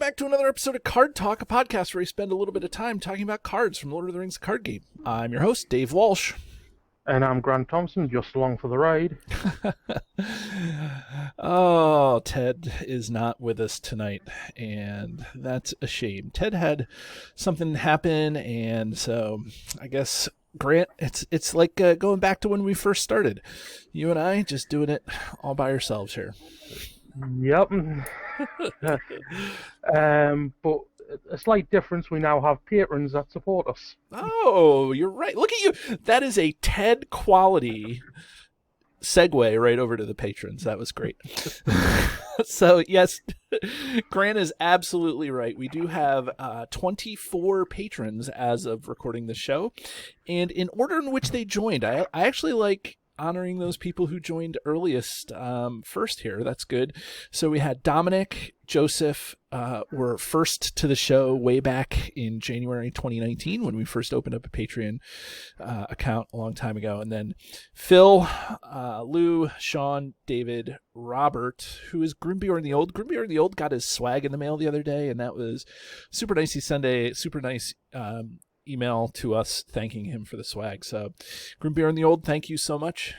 back to another episode of Card Talk, a podcast where we spend a little bit of time talking about cards from Lord of the Rings card game. I'm your host, Dave Walsh. And I'm Grant Thompson, just along for the ride. Oh, Ted is not with us tonight, and that's a shame. Ted had something happen, and so I guess, Grant, it's like going back to when we first started. You and I just doing it all by ourselves here. Yep. But a slight difference, we now have patrons that support us. Oh, you're right. Look at you. That is a Ted quality segue right over to the patrons. That was great. So, yes, Grant is absolutely right. We do have 24 patrons as of recording the show. And in order in which they joined, I actually like honoring those people who joined earliest first here. That's good. So we had Dominic, Joseph were first to the show way back in January 2019 when we first opened up a Patreon account a long time ago. And then Phil, Lou, Sean, David, Robert, who is Grimbjorn the Old. Grimbjorn the Old got his swag in the mail the other day, and that was super nicey Sunday, super nice email to us thanking him for the swag. So Grimbjorn the Old, thank you so much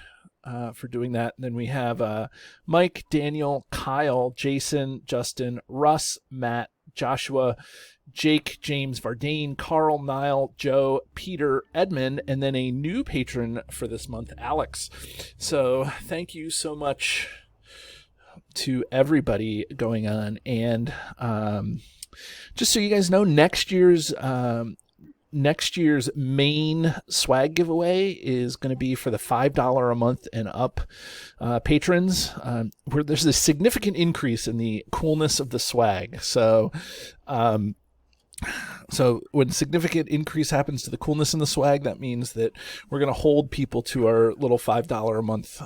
for doing that. And then we have Mike, Daniel, Kyle, Jason, Justin, Russ, Matt, Joshua, Jake, James, Vardane, Carl, Niall, Joe, Peter, Edmund, and then a new patron for this month, Alex. So thank you so much to everybody going on. And just so you guys know, next year's main swag giveaway is going to be for the $5 a month and up patrons, where there's a significant increase in the coolness of the swag. So when significant increase happens to the coolness in the swag, that means that we're going to hold people to our little $5 a month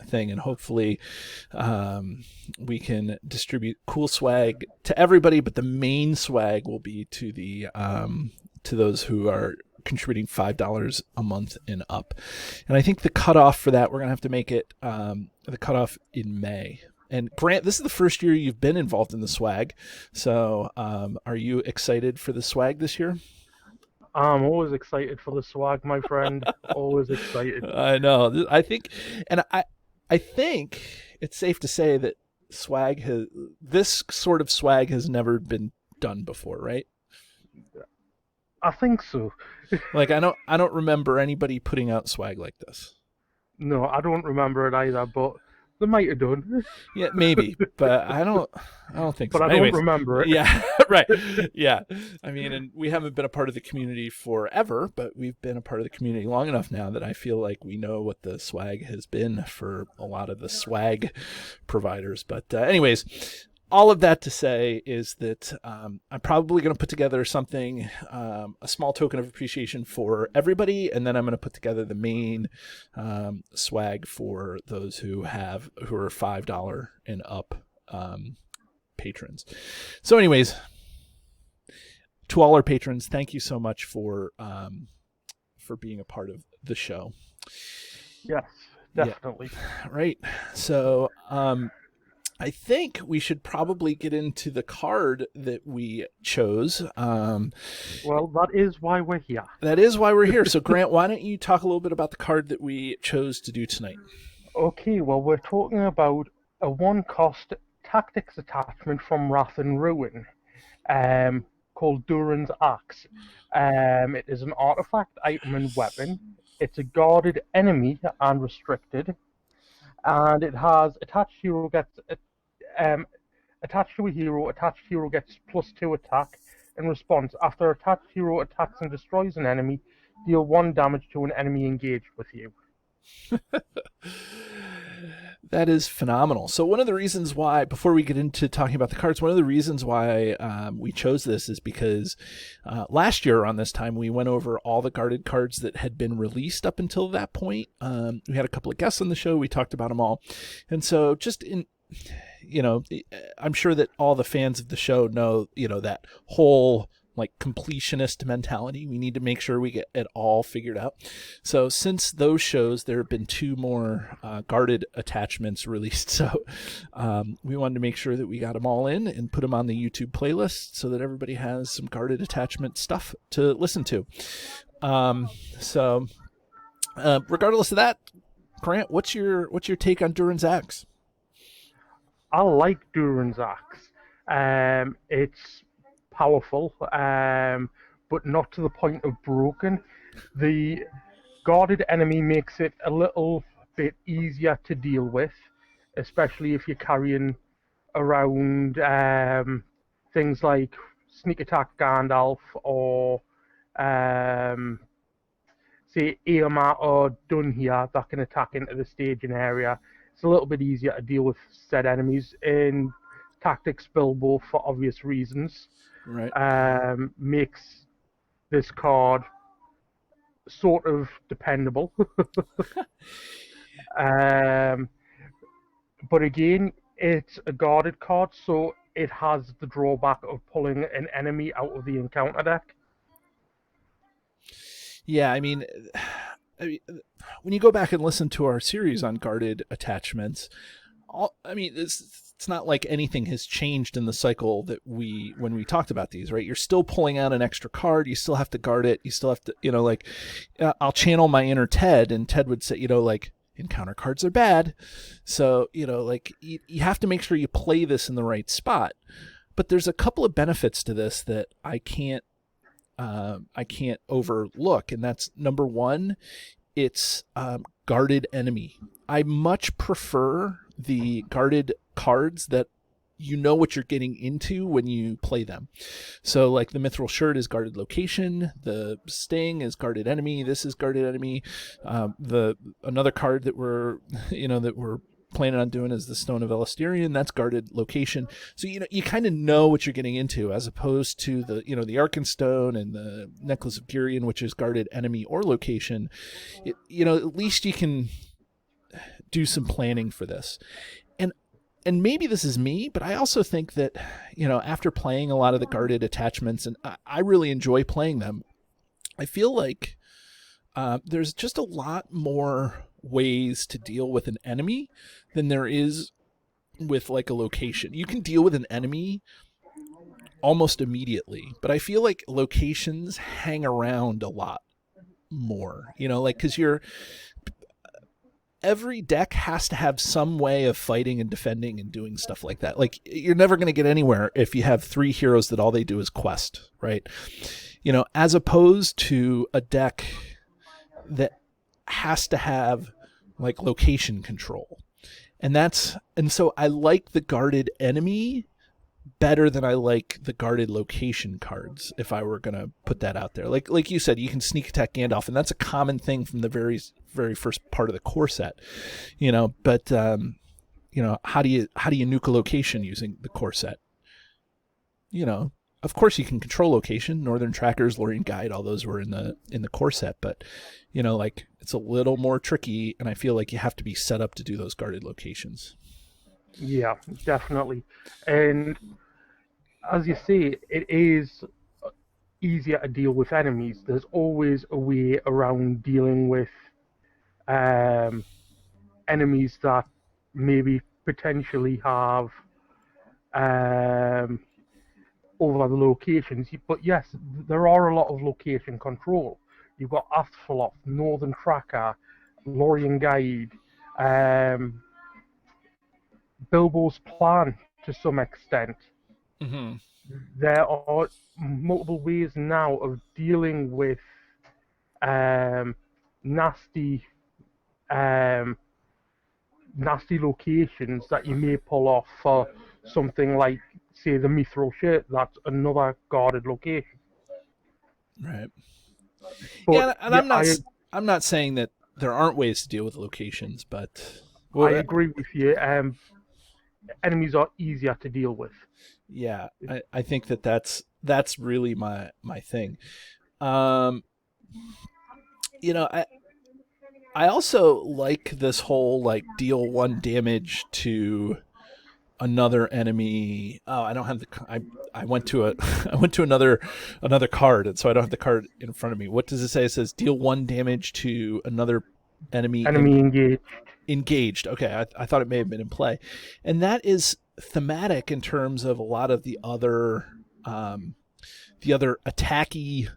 thing, and hopefully we can distribute cool swag to everybody, but the main swag will be to the to those who are contributing $5 a month and up. And I think the cutoff for that, we're going to have to make it the cutoff in May. And Grant, this is the first year you've been involved in the swag. So are you excited for the swag this year? I'm always excited for the swag, my friend. Always excited. I know. I think it's safe to say that this sort of swag has never been done before, right? I think so. Like I don't remember anybody putting out swag like this. No, I don't remember it either, but they might have done. Yeah, maybe, but I don't think so. But I don't remember it. Yeah, right. Yeah. I mean, and we haven't been a part of the community forever, but we've been a part of the community long enough now that I feel like we know what the swag has been for a lot of the swag providers. But anyways, all of that to say is that I'm probably going to put together something, a small token of appreciation for everybody, and then I'm going to put together the main swag for those who are $5 and up patrons. So anyways, to all our patrons, thank you so much for being a part of the show. Yes, definitely. Yeah, right. So I think we should probably get into the card that we chose. Well, that is why we're here. That is why we're here. So, Grant, why don't you talk a little bit about the card that we chose to do tonight? Okay, well, we're talking about a one-cost tactics attachment from Wrath and Ruin called Durin's Axe. It is an artifact, item, and weapon. It's a guarded enemy and restricted. And it has attached hero gets attached to a hero. Attached hero gets +2 attack in response. After attached hero attacks and destroys an enemy, deal 1 damage to an enemy engaged with you. That is phenomenal. So one of the reasons why, before we get into talking about the cards, one of the reasons why we chose this is because last year around this time, we went over all the guarded cards that had been released up until that point. We had a couple of guests on the show. We talked about them all. And so just I'm sure that all the fans of the show know, that whole like completionist mentality. We need to make sure we get it all figured out. So since those shows, there have been 2 more guarded attachments released. So we wanted to make sure that we got them all in and put them on the YouTube playlist so that everybody has some guarded attachment stuff to listen to. Regardless of that, Grant, what's your take on Durin's axe? I like Durin's axe. It's powerful, but not to the point of broken. The guarded enemy makes it a little bit easier to deal with, especially if you're carrying around things like sneak attack Gandalf or say Eomer or Dunhir that can attack into the staging area. It's a little bit easier to deal with said enemies. In Tactics Bilbo, for obvious reasons, Right. makes this card sort of dependable. But again, it's a guarded card, so it has the drawback of pulling an enemy out of the encounter deck. Yeah, I mean, when you go back and listen to our series on guarded attachments, it's not like anything has changed in the cycle that when we talked about these, right? You're still pulling out an extra card. You still have to guard it. You still have to, I'll channel my inner Ted, and Ted would say, encounter cards are bad. So, you have to make sure you play this in the right spot. But there's a couple of benefits to this that I can't overlook. And that's number one, it's guarded enemy. I much prefer the guarded cards that you know what you're getting into when you play them. So like the Mithril Shirt is guarded location, the Sting is guarded enemy, this is guarded enemy. Another card that we're planning on doing is the Stone of Elastirion, that's guarded location. So you kind of know what you're getting into, as opposed to the the Arkenstone and the Necklace of Girion, which is guarded enemy or location. At least you can do some planning for this. And maybe this is me, but I also think that, after playing a lot of the guarded attachments, and I really enjoy playing them, I feel like there's just a lot more ways to deal with an enemy than there is with like a location. You can deal with an enemy almost immediately, but I feel like locations hang around a lot more, because every deck has to have some way of fighting and defending and doing stuff like that. Like, you're never going to get anywhere if you have 3 heroes that all they do is quest, right? As opposed to a deck that has to have like location control. And so I like the guarded enemy better than I like the guarded location cards, if I were going to put that out there. Like you said, you can sneak attack Gandalf, and that's a common thing from the very, very first part of the core set, but how do you nuke a location using the core set? Of course you can control location, Northern Trackers, Lorien Guide, all those were in the core set, but it's a little more tricky, and I feel like you have to be set up to do those guarded locations. Yeah, definitely. And as you say, it is easier to deal with enemies. There's always a way around dealing with enemies that maybe potentially have over the locations. But yes, there are a lot of location control. You've got Athfloth, Northern Tracker, Lorien Guide, Bilbo's Plan to some extent. Mm-hmm. There are multiple ways now of dealing with nasty locations that you may pull off for something like, say, the Mithril Shirt. That's another guarded location. Right. But, and I'm not saying that there aren't ways to deal with locations, but I agree with you. Enemies are easier to deal with. Yeah, I think that's really my thing. I also like this whole like deal 1 damage to another enemy. Oh, I don't have the. I went to a I went to another card, and so I don't have the card in front of me. What does it say? It says deal 1 damage to another enemy Enemy engaged. engaged. Okay, I thought it may have been in play, and that is thematic in terms of a lot of the other attacky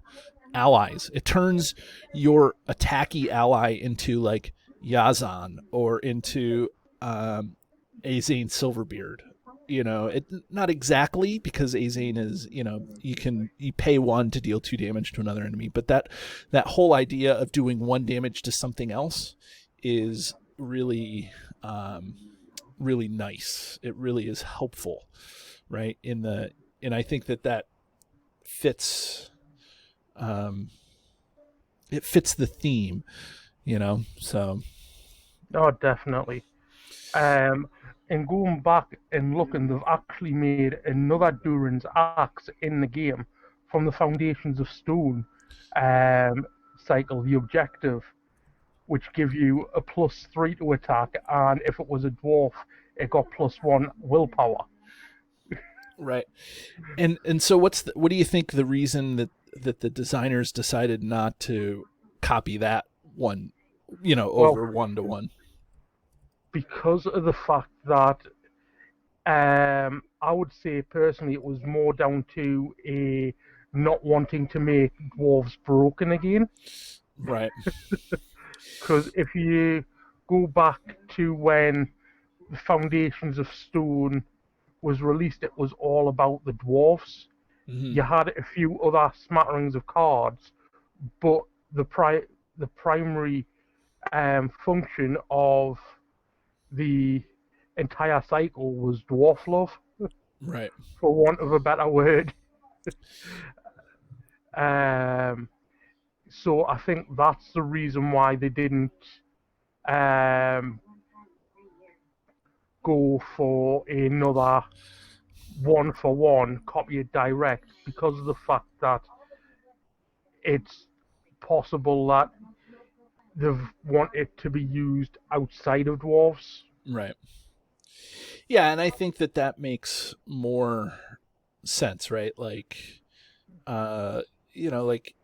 allies. It turns your attacky ally into like Yazan or into Azane Silverbeard. It not exactly, because Azane is, you pay 1 to deal 2 damage to another enemy, but that whole idea of doing 1 damage to something else is really really nice. It really is helpful, right? And I think that fits it fits the theme, so Oh, definitely. And going back and looking, they've actually made another Durin's axe in the game from the Foundations of Stone cycle, the objective, which give you a +3 to attack, and if it was a dwarf, it got +1 willpower. right. And so what do you think the reason that the designers decided not to copy that one, over Well, 1-to-1? because of the fact that I would say personally it was more down to a not wanting to make dwarves broken again. Right. Because if you go back to when the Foundations of Stone was released, it was all about the dwarves. Mm-hmm. You had a few other smatterings of cards, but the primary function of the entire cycle was dwarf love, Right. for want of a better word. So I think that's the reason why they didn't um, go for another 1-for-1 copy it direct, because of the fact that it's possible that they've want it to be used outside of dwarves. Right. Yeah, and I think that makes more sense, right? Like, like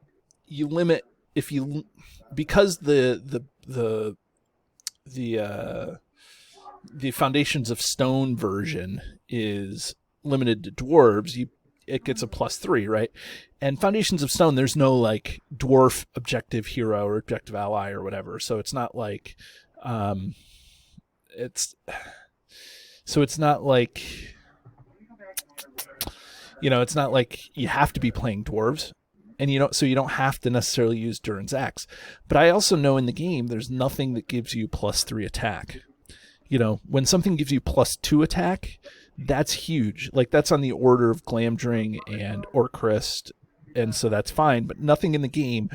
you limit if you because the Foundations of Stone version is limited to dwarves, it gets a +3, right? And Foundations of Stone, there's no like dwarf objective hero or objective ally or whatever, so it's not like it's not like it's not like you have to be playing dwarves, and you don't have to necessarily use Durin's axe. But I also know in the game there's nothing that gives you +3 attack. When something gives you +2 attack, that's huge. Like, that's on the order of Glamdring and Orcrist, and so that's fine. But nothing in the game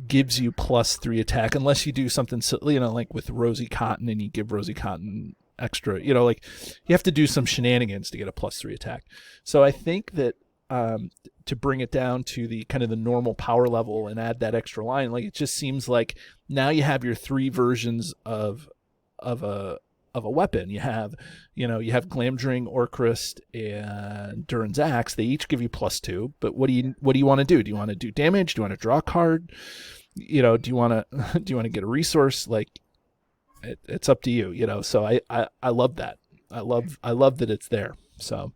gives you +3 attack unless you do something, like with Rosie Cotton, and you give Rosie Cotton extra. Like, you have to do some shenanigans to get a +3 attack. So I think that to bring it down to the kind of the normal power level and add that extra line, like, it just seems like now you have your 3 versions of a weapon. You have Glamdring, Orcrist, and Durin's axe. They each give you +2. But what do you want to do? Do you want to do damage? Do you want to draw a card? Do you want to get a resource? Like, it's up to you. So I love that. I love that it's there. So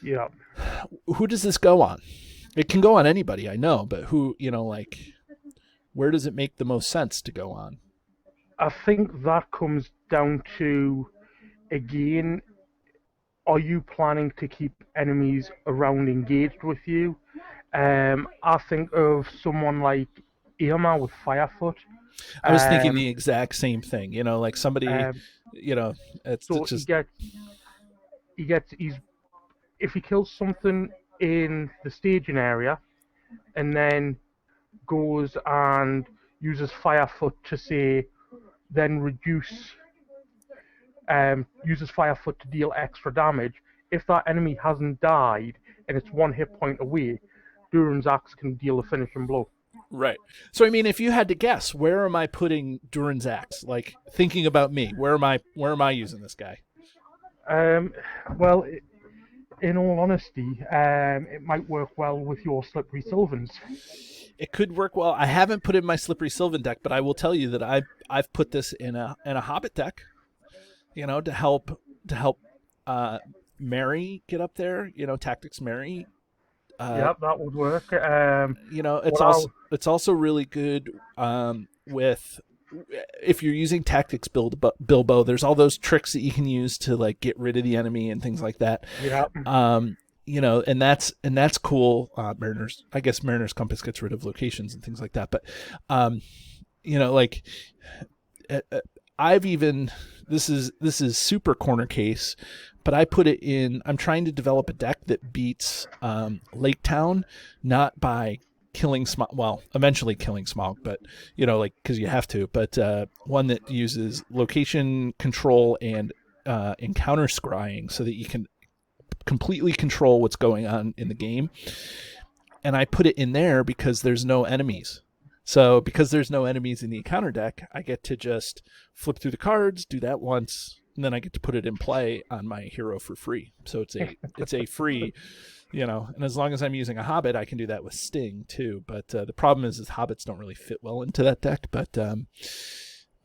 Yeah. who does this go on? It can go on anybody, I know, but who, like, where does it make the most sense to go on? I think that comes down to, again, are you planning to keep enemies around engaged with you? I think of someone like Irma with Firefoot. I was thinking the exact same thing. Like somebody, it's So just he's if he kills something in the staging area, and then goes and uses Firefoot to say, then uses Firefoot to deal extra damage. If that enemy hasn't died and it's 1 hit point away, Durin's axe can deal a finishing blow. right. So I mean, if you had to guess, where am I putting Durin's axe? Like, thinking about me, where am I using this guy? Um, well, in all honesty, it might work well with your slippery Sylvans. It could work well. I haven't put in my slippery Sylvan deck, but I will tell you that I've put this in a Hobbit deck, to help uh, Mary get up there. Tactics Mary. Uh, Yep, that would work. it's What also I'll it's also really good with if you're using tactics Bilbo. There's all those tricks that you can use to like get rid of the enemy and things like that. Yep. And that's cool. I guess Mariner's Compass gets rid of locations and things like that. But like I've even this is super corner case, but I put it in. I'm trying to develop a deck that beats Lake Town, not by killing smog. Well, eventually killing smog, but because you have to. But one that uses location control and encounter scrying, so that you can completely control what's going on in the game. And I put it in there because there's no enemies. So because there's no enemies in the encounter deck, I get to just flip through the cards, do that once, and then I get to put it in play on my hero for free. So it's a free, and as long as I'm using a Hobbit, I can do that with Sting too. But the problem is Hobbits don't really fit well into that deck. But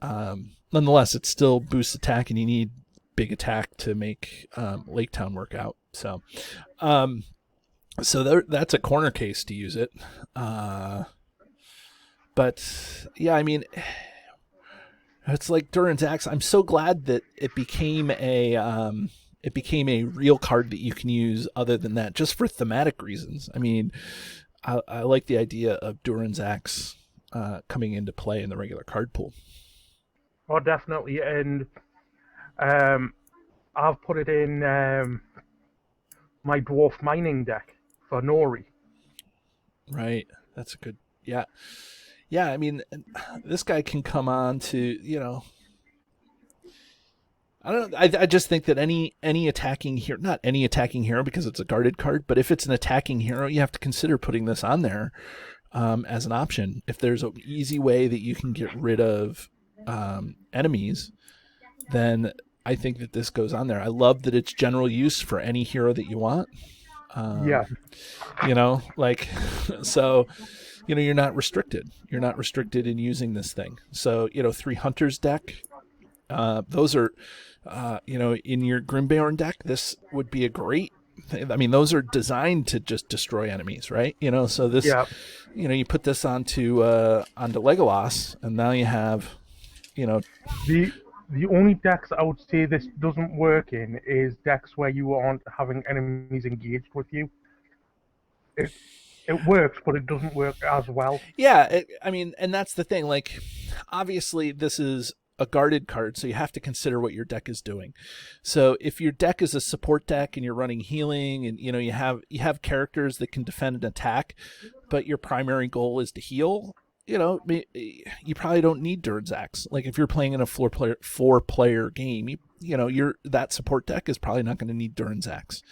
nonetheless, it still boosts attack, and you need big attack to make Lake Town work out. So that's a corner case to use it. But yeah, I mean, it's like Durin's Axe. I'm so glad that it became a real card that you can use other than that, just for thematic reasons. I mean, I like the idea of Durin's Axe coming into play in the regular card pool. Oh, definitely. And I've put it in my dwarf mining deck for Nori. Right. That's a good. Yeah. Yeah, I mean, this guy can come on to, I don't know. I just think that any attacking hero, not any attacking hero because it's a guarded card, but if it's an attacking hero, you have to consider putting this on there as an option. If there's an easy way that you can get rid of enemies, then I think that this goes on there. I love that it's general use for any hero that you want. Yeah. So you're not restricted. You're not restricted in using this thing. So 3 Hunters deck, those are in your Grimbeorn deck, this would be a great thing. I mean, those are designed to just destroy enemies, right? So this, Yeah. You put this onto Legolas, and now you have, The only decks I would say this doesn't work in is decks where you aren't having enemies engaged with you. It works, but it doesn't work as well. Yeah, and that's the thing. Like, obviously, this is a guarded card, so you have to consider what your deck is doing. So if your deck is a support deck and you're running healing, and you have characters that can defend and attack, but your primary goal is to heal, you probably don't need Durin's Axe. Like if you're playing in a four-player game, that support deck is probably not going to need Durin's Axe.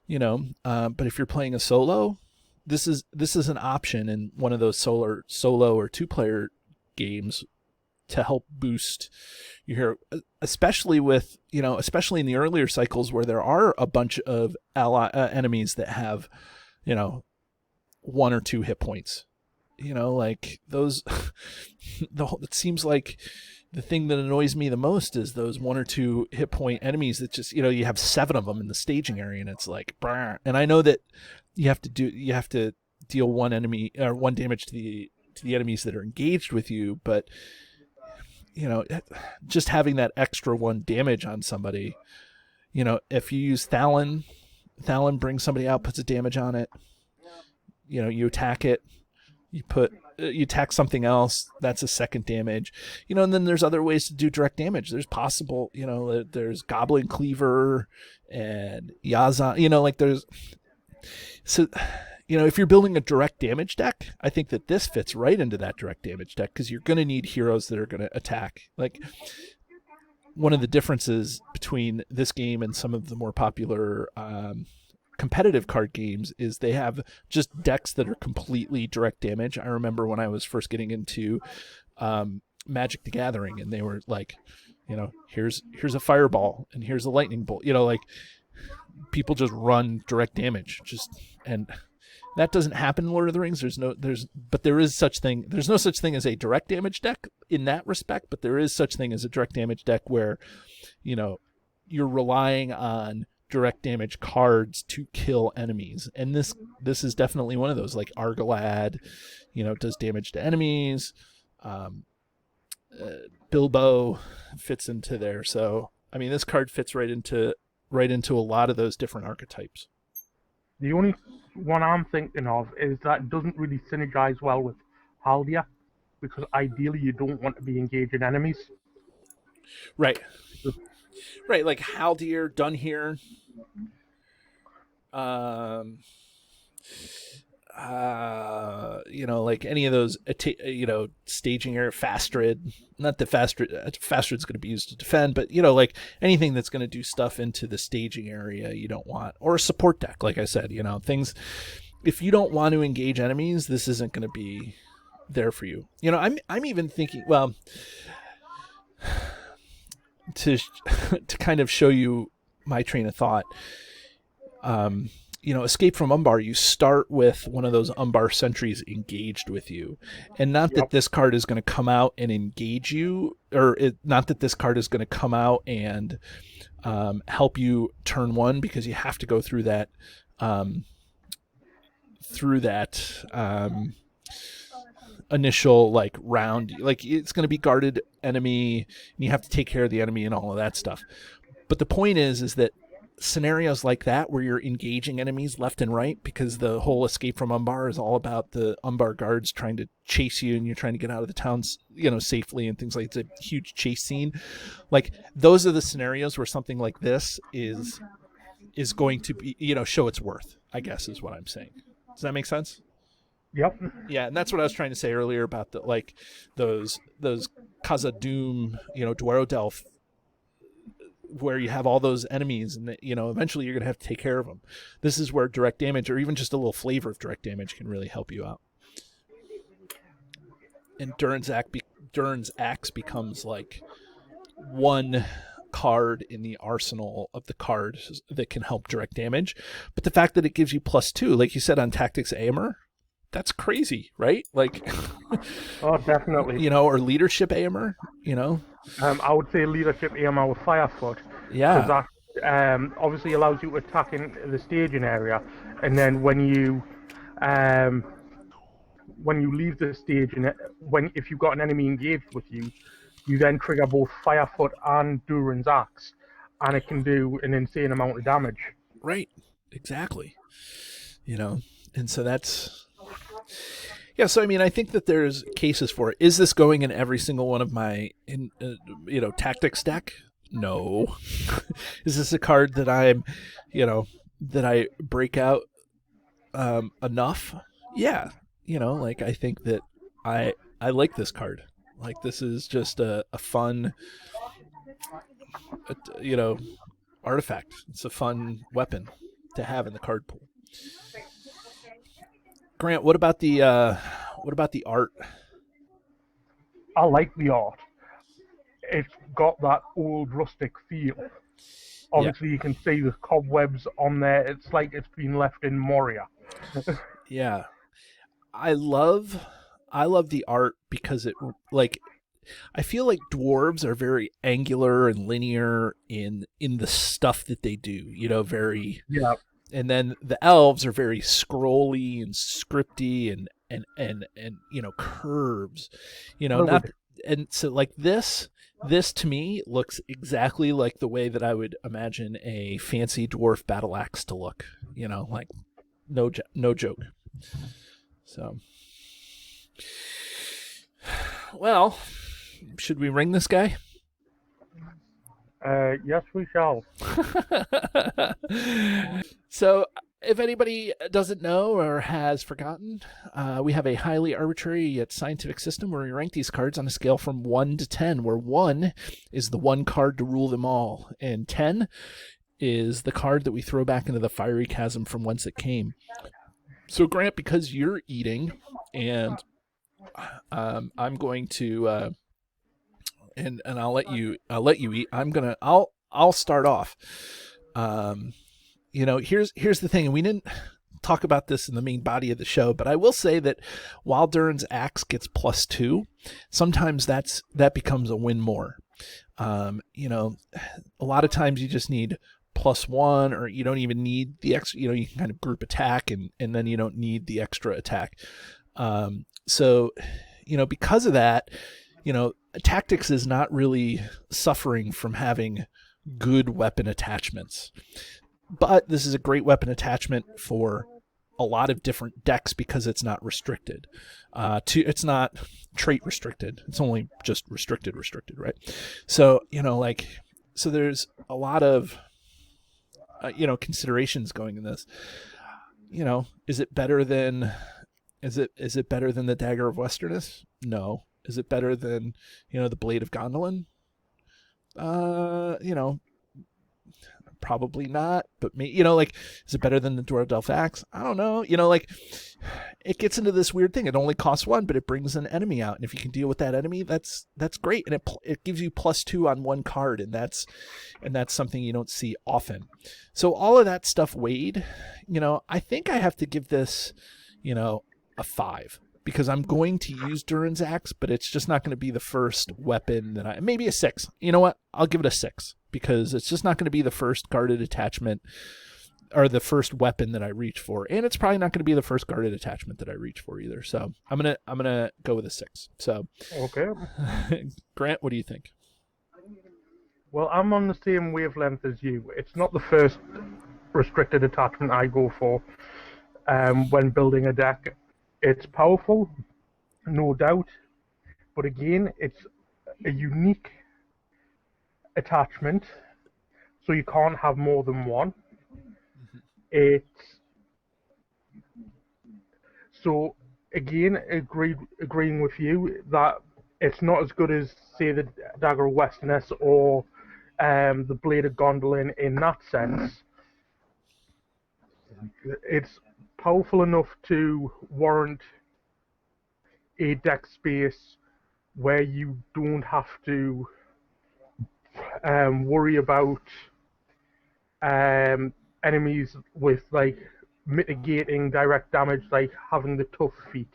But if you're playing a solo, this is an option in one of those solo or 2-player games to help boost your hero, especially especially in the earlier cycles where there are a bunch of enemies that have 1 or 2 hit points. Like those. It seems like the thing that annoys me the most is those 1 or 2 hit point enemies that just you have 7 of them in the staging area, and it's like, brr. And I know that you have to deal 1 enemy or 1 damage to the enemies that are engaged with you, but just having that extra 1 damage on somebody, if you use Thalon brings somebody out, puts a damage on it, you attack it, you attack something else, that's a 2nd damage, and then there's other ways to do direct damage. There's possible, there's Goblin Cleaver and Yazan, there's, so, if you're building a direct damage deck, I think that this fits right into that direct damage deck because you're going to need heroes that are going to attack. Like, one of the differences between this game and some of the more popular competitive card games is they have just decks that are completely direct damage. I remember when I was first getting into Magic the Gathering, and they were like, Here's a fireball and here's a lightning bolt. Like people just run direct damage. And that doesn't happen in Lord of the Rings. But there is such thing. There's no such thing as a direct damage deck in that respect, but there is such thing as a direct damage deck where, you're relying on direct damage cards to kill enemies. And this is definitely one of those, like Argalad, does damage to enemies. Bilbo fits into there. So, I mean, this card fits right into a lot of those different archetypes. The only one I'm thinking of is that it doesn't really synergize well with Haldia, because ideally you don't want to be engaging enemies. Right. Right, like Haldir, Dunhir, like any of those, staging area, Fastrid. Not that Fastrid's going to be used to defend, but like anything that's going to do stuff into the staging area, you don't want, or a support deck, like I said, things. If you don't want to engage enemies, this isn't going to be there for you. I'm even thinking, well, to kind of show you my train of thought. Escape from Umbar, you start with one of those Umbar sentries engaged with you. And not that this card is going to come out and engage you, not that this card is going to come out and help you turn one, because you have to go through that initial like round. Like it's going to be guarded enemy, and you have to take care of the enemy and all of that stuff. But the point is that scenarios like that where you're engaging enemies left and right, because the whole Escape from Umbar is all about the Umbar guards trying to chase you, and you're trying to get out of the towns, safely, and things like, it's a huge chase scene. Like those are the scenarios where something like this is going to be, show its worth, I guess is what I'm saying. Does that make sense? Yep. Yeah, and that's what I was trying to say earlier about those Khazad-dûm, Dwaradelf, where you have all those enemies, and eventually you're going to have to take care of them. This is where direct damage, or even just a little flavor of direct damage, can really help you out. And Durin's Axe becomes like one card in the arsenal of the cards that can help direct damage. But the fact that it gives you +2, like you said, on Tactics AMR, that's crazy, right? Like, oh, definitely. Or Leadership AMR, I would say Leadership AMR with Firefoot. Yeah. Because that obviously allows you to attack in the staging area, and then when you leave the stage, and if you've got an enemy engaged with you, you then trigger both Firefoot and Durin's Axe, and it can do an insane amount of damage. Right. Exactly. And so that's... Yeah, so I mean, I think that there's cases for it. Is this going in every single one of my, tactics deck? No. Is this a card that I'm, that I break out enough? Yeah. I think that I like this card. Like, this is just a fun, artifact. It's a fun weapon to have in the card pool. Grant, what about the art? I like the art. It's got that old rustic feel. Obviously, You can see the cobwebs on there. It's like it's been left in Moria. Yeah, I love the art because it, like, I feel like dwarves are very angular and linear in the stuff that they do. Very. Yeah. And then the elves are very scrolly and scripty and curves, and so like this to me looks exactly like the way that I would imagine a fancy dwarf battle axe to look, like no joke. So, well, should we ring this guy? Yes, we shall. So, if anybody doesn't know or has forgotten, we have a highly arbitrary yet scientific system where we rank these cards on a scale from 1 to 10, where 1 is the one card to rule them all, and 10 is the card that we throw back into the fiery chasm from whence it came. So, Grant, because you're eating, and I'm going to and I'll let you eat. I'll start off. Here's the thing, and we didn't talk about this in the main body of the show, but I will say that while Durin's axe gets +2, sometimes that becomes a win more. A lot of times you just need +1, or you don't even need the extra. You can kind of group attack, and then you don't need the extra attack. So because of that, tactics is not really suffering from having good weapon attachments. But this is a great weapon attachment for a lot of different decks because it's not restricted. It's not trait restricted. It's only just restricted, right? So, so there's a lot of, considerations going in this. Is it better than the Dagger of Westerness? No. Is it better than, the Blade of Gondolin? Probably not, but is it better than the Dwardelf Axe? I don't know. It gets into this weird thing. It only costs 1, but it brings an enemy out, and if you can deal with that enemy, that's great, and it gives you +2 on 1 card, and that's something you don't see often. So all of that stuff weighed. I think I have to give this, a 5. Because I'm going to use Durin's axe, but it's just not going to be the first weapon that maybe a 6. You know what? I'll give it a 6 because it's just not going to be the first guarded attachment or the first weapon that I reach for, and it's probably not going to be the first guarded attachment that I reach for either. So I'm gonna go with a 6. So okay, Grant, what do you think? Well, I'm on the same wavelength as you. It's not the first restricted attachment I go for when building a deck. It's powerful, no doubt, but again, it's a unique attachment, so you can't have more than one. So again, agreeing with you that it's not as good as, say, the Dagger of Westerness or the Blade of Gondolin in that sense. It's powerful enough to warrant a deck space where you don't have to worry about enemies with mitigating direct damage, like having the tough feet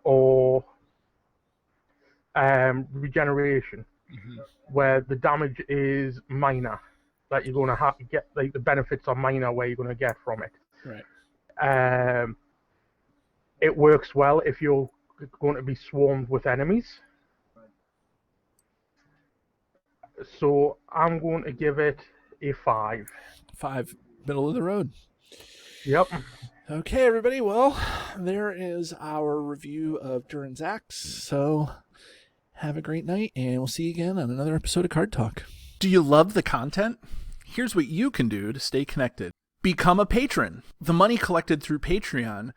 or regeneration, where the damage is minor. That you're going to have to get the benefits are minor where you're going to get from it. Right. It works well if you're going to be swarmed with enemies. So I'm going to give it a 5. 5, middle of the road. Yep. Okay, everybody. Well, there is our review of Durin's Axe. So have a great night, and we'll see you again on another episode of Card Talk. Do you love the content? Here's what you can do to stay connected. Become a patron. The money collected through Patreon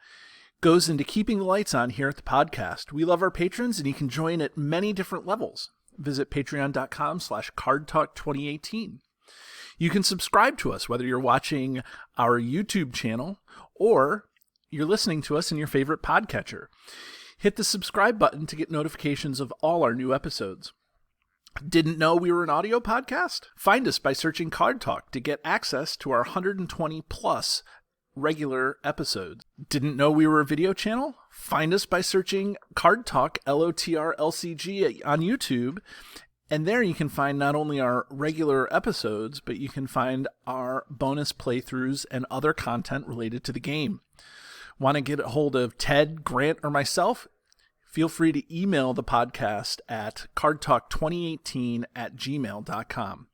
goes into keeping the lights on here at the podcast. We love our patrons, and you can join at many different levels. Visit patreon.com/cardtalk2018. You can subscribe to us, whether you're watching our YouTube channel or you're listening to us in your favorite podcatcher. Hit the subscribe button to get notifications of all our new episodes. Didn't know we were an audio podcast? Find us by searching Card Talk to get access to our 120 plus regular episodes. Didn't know we were a video channel? Find us by searching Card Talk LOTR LCG on YouTube, and there you can find not only our regular episodes, but you can find our bonus playthroughs and other content related to the game. Want to get a hold of Ted, Grant, or myself? Feel free to email the podcast at cardtalk2018@gmail.com.